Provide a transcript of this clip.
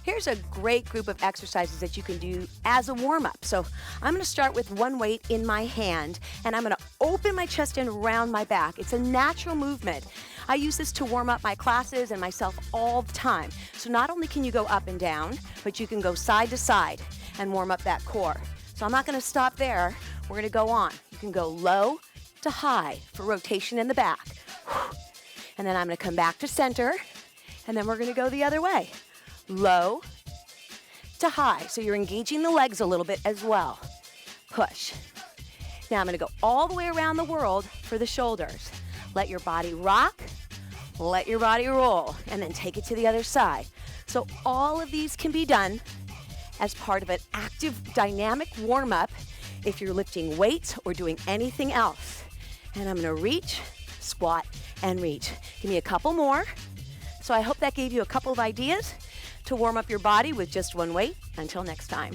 Here's a great group of exercises that you can do as a warm-up. So I'm going to start with one weight in my hand, and I'm going to open my chest and round my back. It's a natural movement. I use this to warm up my classes and myself all the time. So not only can you go up and down, but you can go side to side and warm up that core. So I'm not going to stop there. We're going to go on. You can go low to high for rotation in the back. And then I'm going to come back to center, and then we're going to go the other way. Low to high. So you're engaging the legs a little bit as well. Push. Now I'm going to go all the way around the world for the shoulders. Let your body rock, let your body roll, and then take it to the other side. So all of these can be done as part of an active, dynamic warm-up if you're lifting weights or doing anything else. And I'm going to reach, squat, and reach. Give me a couple more. So I hope that gave you a couple of ideas to warm up your body with just one weight. Until next time.